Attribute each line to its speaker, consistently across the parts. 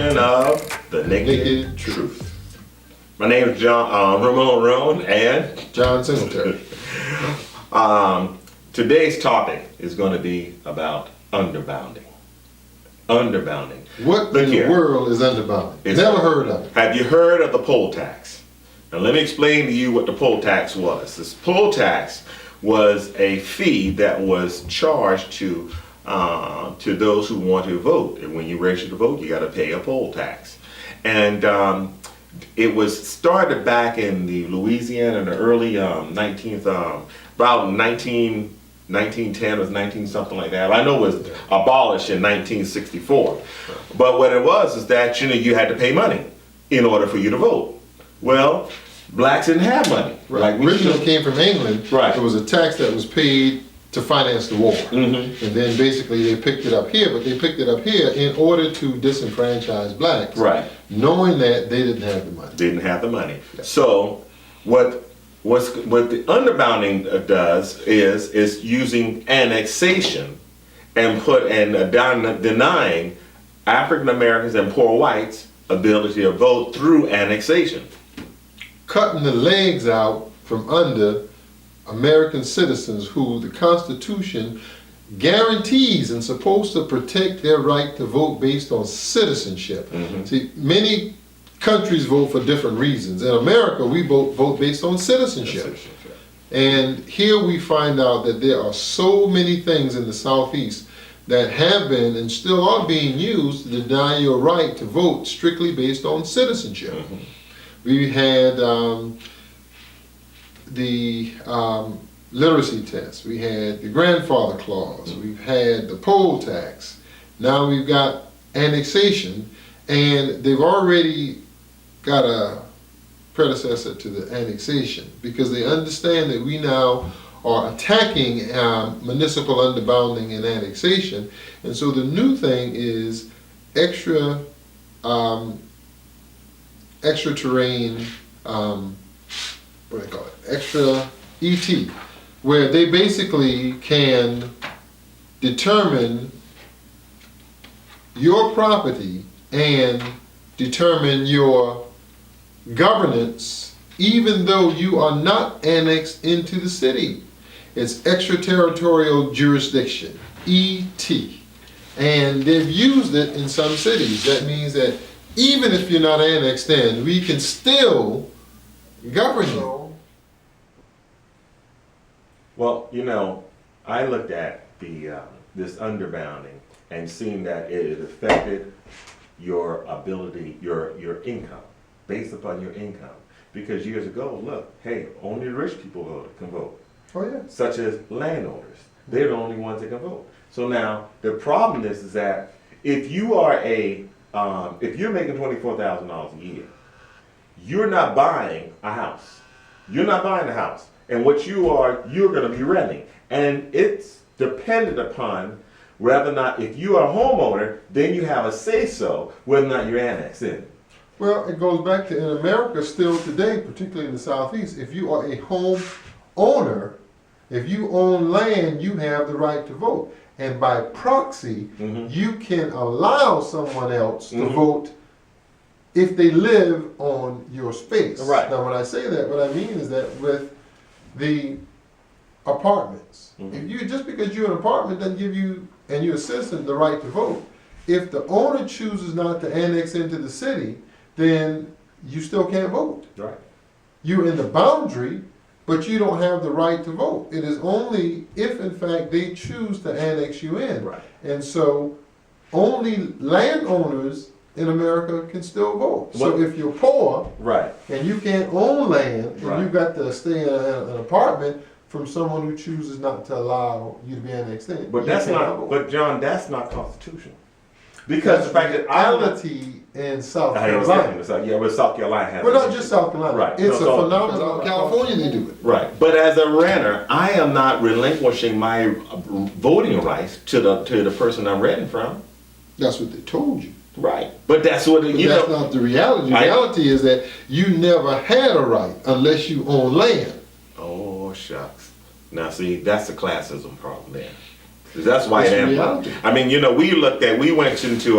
Speaker 1: edition of The Naked Truth. My name is Ramon Roan and
Speaker 2: John Singletary.
Speaker 1: Today's topic is going to be about underbounding. Underbounding.
Speaker 2: What in the world is underbounding? Never heard of it.
Speaker 1: Have you heard of the poll tax? Now let me explain to you what the poll tax was. This poll tax was a fee that was charged to those who want to vote. And when you register to vote, you got to pay a poll tax. And it was started back in the Louisiana in the early 1910 or 19 something like that. I know it was abolished in 1964. But what it was is that you had to pay money in order for you to vote. Well, blacks didn't have money.
Speaker 2: Right.
Speaker 1: Like
Speaker 2: originally came from England.
Speaker 1: Right.
Speaker 2: It was a tax that was paid to finance the war.
Speaker 1: Mm-hmm.
Speaker 2: And then basically they picked it up here, but they picked it up here in order to disenfranchise blacks.
Speaker 1: Right.
Speaker 2: Knowing that they didn't have the money.
Speaker 1: Didn't have the money. Yeah. So what the underbounding does is using annexation and denying African Americans and poor whites ability to vote through annexation.
Speaker 2: Cutting the legs out from under American citizens who the Constitution guarantees and supposed to protect their right to vote based on citizenship. Mm-hmm. See, many countries vote for different reasons. In America, we vote based on citizenship. And here we find out that there are so many things in the Southeast that have been and still are being used to deny your right to vote strictly based on citizenship. Mm-hmm. We had the literacy test, we had the grandfather clause, we've had the poll tax, now we've got annexation, and they've already got a predecessor to the annexation because they understand that we now are attacking municipal underbounding and annexation, and so the new thing is extra terrain, what do they call it? Extra ET, where they basically can determine your property and determine your governance even though you are not annexed into the city. It's extraterritorial jurisdiction, ET. And they've used it in some cities. That means that even if you're not annexed in, we can still govern you.
Speaker 1: Well, I looked at this underbounding and seen that it affected your ability, your income, based upon your income. Because years ago, look, hey, only the rich people can vote.
Speaker 2: Oh yeah.
Speaker 1: Such as landowners. They're the only ones that can vote. So now the problem is that if you are if you're making $24,000 a year, you're not buying a house. You're not buying a house. And what you're going to be renting. And it's dependent upon whether or not, if you are a homeowner, then you have a say-so whether or not you're annexed in.
Speaker 2: Well, it goes back to in America still today, particularly in the Southeast, if you are a home owner, if you own land, you have the right to vote. And by proxy, mm-hmm. you can allow someone else to mm-hmm. vote if they live on your space.
Speaker 1: Right.
Speaker 2: Now, when I say that, what I mean is that with the apartments, mm-hmm. if you just because you're an apartment doesn't give you and you're a citizen the right to vote. If the owner chooses not to annex into the city, then you still can't vote.
Speaker 1: Right.
Speaker 2: You're in the boundary, but you don't have the right to vote. It is only if, in fact, they choose to annex you in.
Speaker 1: Right.
Speaker 2: And so only landowners in America can still vote. So if you're poor
Speaker 1: right.
Speaker 2: and you can't own land and
Speaker 1: right.
Speaker 2: you've got to stay in an apartment from someone who chooses not to allow you to be annexed in.
Speaker 1: But that's not, vote. But John, that's not constitutional. Because the fact that
Speaker 2: reality in South Carolina.
Speaker 1: Yeah, but South Carolina has.
Speaker 2: Well, not just South Carolina.
Speaker 1: Right.
Speaker 2: It's a phenomenon. In California, they do it.
Speaker 1: Right. But as a renter, I am not relinquishing my voting rights to the person I'm renting from.
Speaker 2: That's what they told you.
Speaker 1: Right. But that's what
Speaker 2: that's not the reality. The reality is that you never had a right unless you own land.
Speaker 1: Oh shucks. Now see, that's a classism problem there. That's why
Speaker 2: It's
Speaker 1: it
Speaker 2: reality.
Speaker 1: I mean, we went into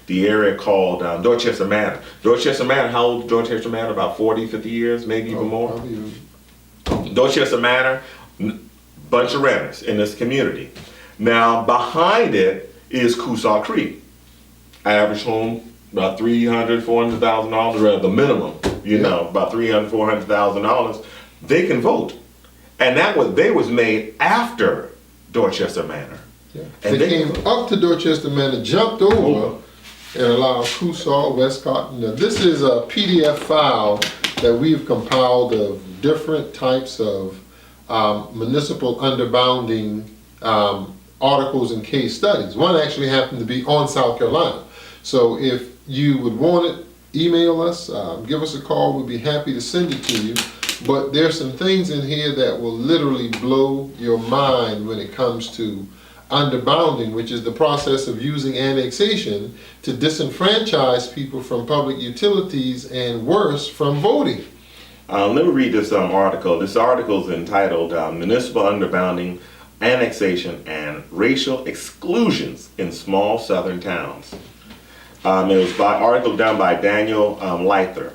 Speaker 1: the area called Dorchester Manor. Dorchester Manor, how old is Dorchester Manor? About 40, 50 years, maybe even more.
Speaker 2: Probably even-
Speaker 1: Dorchester Manor, bunch of renters in this community. Now, behind it is Coosaw Creek. Average home, about $300,000, $400,000, the minimum, about $300,000, $400,000. They can vote. And they was made after Dorchester Manor.
Speaker 2: Yeah.
Speaker 1: And
Speaker 2: They came up to Dorchester Manor, jumped over, and allowed Coosaw, Westcott. Now, this is a PDF file that we've compiled of different types of municipal underbounding articles and case studies. One actually happened to be on South Carolina. So if you would want it, email us, give us a call. We'd be happy to send it to you. But there's some things in here that will literally blow your mind when it comes to underbounding, which is the process of using annexation to disenfranchise people from public utilities and worse, from voting.
Speaker 1: Let me read this article. This article is entitled Municipal Underbounding, Annexation, and Racial Exclusions in Small Southern Towns. It was article done by Daniel Leither.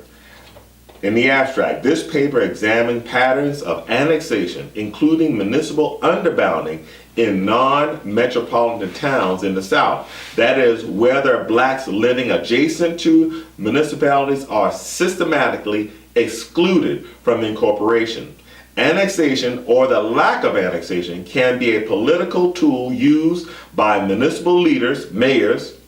Speaker 1: In the abstract, this paper examined patterns of annexation, including municipal underbounding in non-metropolitan towns in the South. That is, whether blacks living adjacent to municipalities are systematically excluded from the incorporation. Annexation, or the lack of annexation, can be a political tool used by municipal leaders, mayors,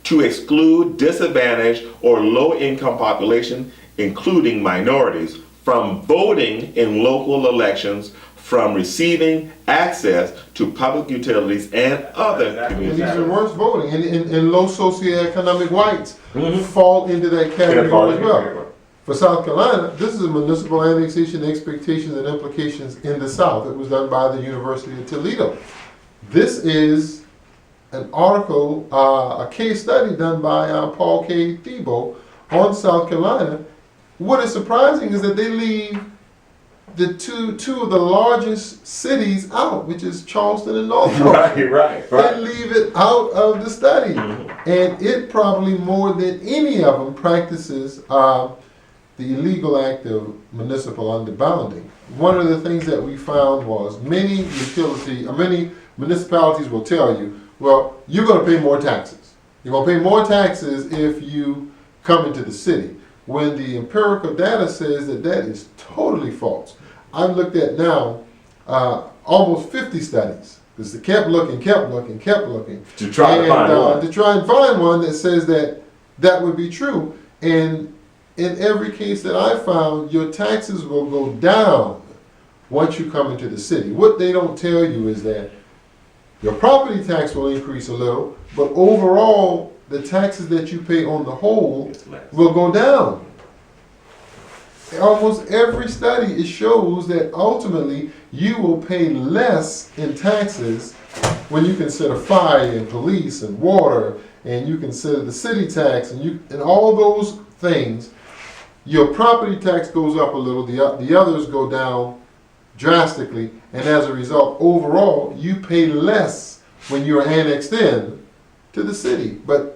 Speaker 1: to exclude disadvantaged or low-income population, including minorities, from voting in local elections, from receiving access to public utilities and other
Speaker 2: And
Speaker 1: community.
Speaker 2: even worse, voting. And low socioeconomic whites fall into that category as well. For South Carolina, this is a municipal annexation expectations and implications in the South. It was done by the University of Toledo. This is an article, a case study done by Paul K. Thiebaud on South Carolina. What is surprising is that they leave the two of the largest cities out, which is Charleston and North Charleston.
Speaker 1: Right.
Speaker 2: They leave it out of the study. And it probably more than any of them practices the illegal act of municipal underbounding. One of the things that we found was many municipalities will tell you, well, you're going to pay more taxes. You're going to pay more taxes if you come into the city. When the empirical data says that that is totally false. I've looked at now almost 50 studies, because they kept looking.
Speaker 1: To try to find one.
Speaker 2: To try and find one that says that that would be true. And in every case that I found, your taxes will go down once you come into the city. What they don't tell you is that your property tax will increase a little, but overall, the taxes that you pay on the whole will go down. Almost every study, it shows that ultimately you will pay less in taxes when you consider fire and police and water, and you consider the city tax and all those things. Your property tax goes up a little, the others go down drastically, and as a result, overall, you pay less when you're annexed in to the city. But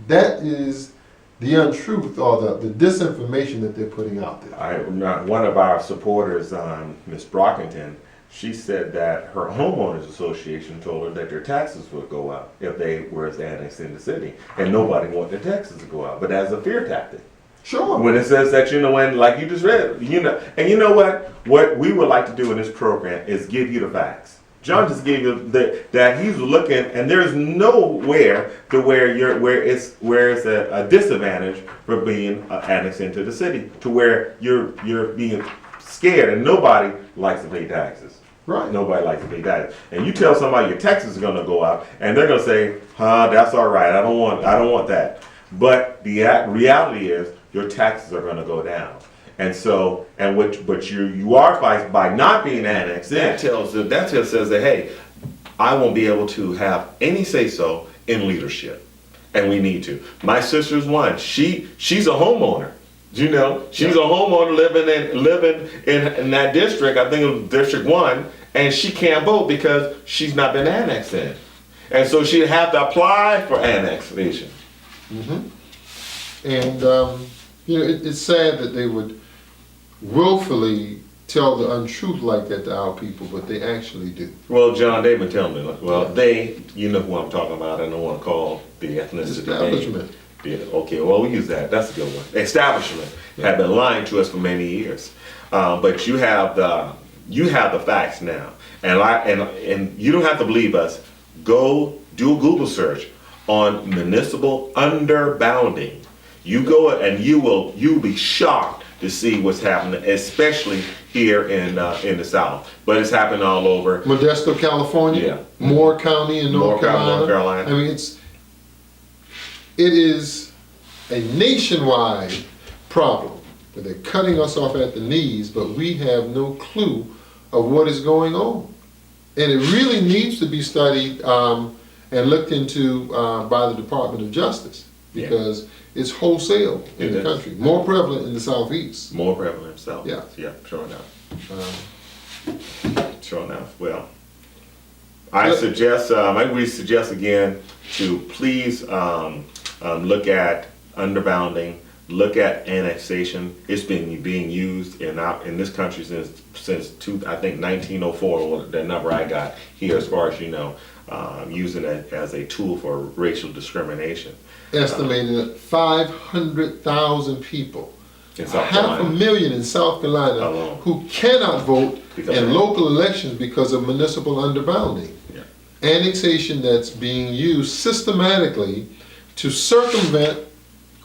Speaker 2: that is the untruth or the disinformation that they're putting out there.
Speaker 1: One of our supporters, Ms. Brockington, she said that her homeowners association told her that their taxes would go up if they were annexed in the city, and nobody wanted their taxes to go up, but as a fear tactic.
Speaker 2: Sure.
Speaker 1: When it says that, when, like you just read, and you know what we would like to do in this program is give you the facts. John just gave you that he's looking, and there's nowhere to where it's a disadvantage for being annexed into the city, to where you're being scared, and nobody likes to pay taxes.
Speaker 2: Right.
Speaker 1: Nobody likes to pay taxes. And you tell somebody your taxes are going to go up, and they're going to say, that's all right. I don't want that. But the reality is your taxes are going to go down. And so, but you are by not being annexed, that just says that, hey, I won't be able to have any say so in leadership, and we need to. My sister's one. She's a homeowner. She's a homeowner living in that district. I think it was District 1, and she can't vote because she's not been annexed in. And so she'd have to apply for annexation.
Speaker 2: And, it's sad that they would willfully tell the untruth like that to our people, but they actually do.
Speaker 1: Well, John, they've been telling me, you know who I'm talking about, I don't want to call the ethnicity.
Speaker 2: Establishment.
Speaker 1: Yeah, okay, well, we use that, that's a good one. Establishment have been lying to us for many years. But you have the facts now. And you don't have to believe us. Go do a Google search on municipal underbounding. You go and you'll be shocked to see what's happening, especially here in the South. But it's happening all over.
Speaker 2: Modesto, California.
Speaker 1: Yeah.
Speaker 2: Moore County in North Carolina. I mean, it is a nationwide problem. But they're cutting us off at the knees, but we have no clue of what is going on. And it really needs to be studied and looked into by the Department of Justice, because it's wholesale in the country. More prevalent in the Southeast.
Speaker 1: More prevalent in the South.
Speaker 2: Yeah.
Speaker 1: Yeah, sure enough. Sure enough. Well, we suggest again to please look at underbounding, look at annexation. It's been being used in this country since I think 1904, or the number I got here, as far as you know, using it as a tool for racial discrimination.
Speaker 2: Estimated at 500,000 people,
Speaker 1: In South
Speaker 2: half a
Speaker 1: Carolina.
Speaker 2: million in South Carolina,
Speaker 1: Alone.
Speaker 2: who cannot vote
Speaker 1: Because
Speaker 2: in
Speaker 1: of-
Speaker 2: local elections because of municipal underbounding.
Speaker 1: Yeah.
Speaker 2: Annexation that's being used systematically to circumvent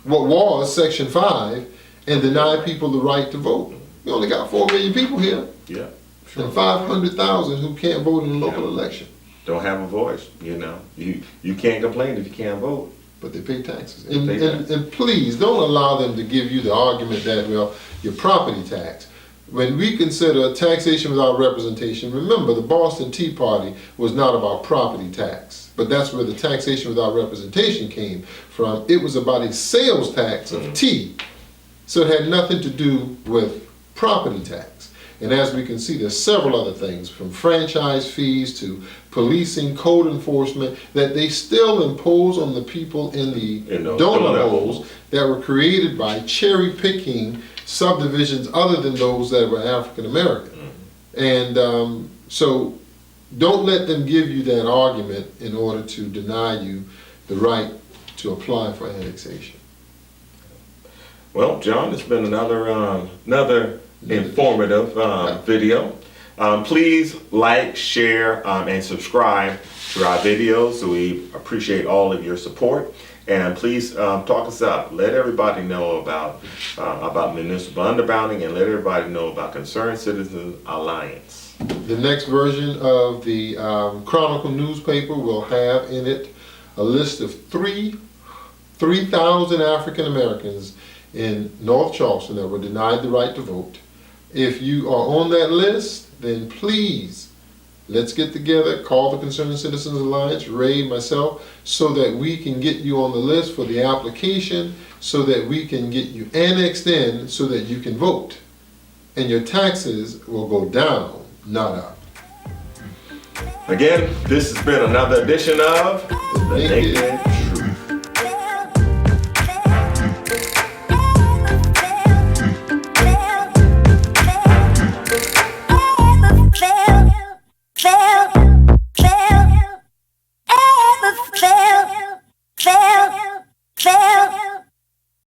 Speaker 2: what was Section 5 and deny people the right to vote. We only got 4 million people here,
Speaker 1: Yeah. Sure.
Speaker 2: and 500,000 who can't vote in a local election,
Speaker 1: Don't have a voice, you know. You can't complain if you can't vote.
Speaker 2: but they pay taxes.
Speaker 1: Pay taxes.
Speaker 2: And please, don't allow them to give you the argument that, well, your property tax. When we consider taxation without representation, remember the Boston Tea Party was not about property tax, but that's where the taxation without representation came from. It was about a sales tax of tea, so it had nothing to do with property tax. And as we can see, there's several other things, from franchise fees to policing, code enforcement, that they still impose on the people in the donut holes that were created by cherry picking subdivisions other than those that were African American. And so don't let them give you that argument in order to deny you the right to apply for annexation.
Speaker 1: Well, John, it's been another informative video. Please like, share, and subscribe to our videos. So we appreciate all of your support. And please talk us up. Let everybody know about municipal underbounding, and let everybody know about Concerned Citizens Alliance.
Speaker 2: The next version of the Chronicle newspaper will have in it a list of 3,000 African Americans in North Charleston that were denied the right to vote. If you are on that list, then please, let's get together, call the Concerned Citizens Alliance, Ray, myself, so that we can get you on the list for the application, so that we can get you annexed in, so that you can vote. And your taxes will go down, not up.
Speaker 1: Again, this has been another edition of The Naked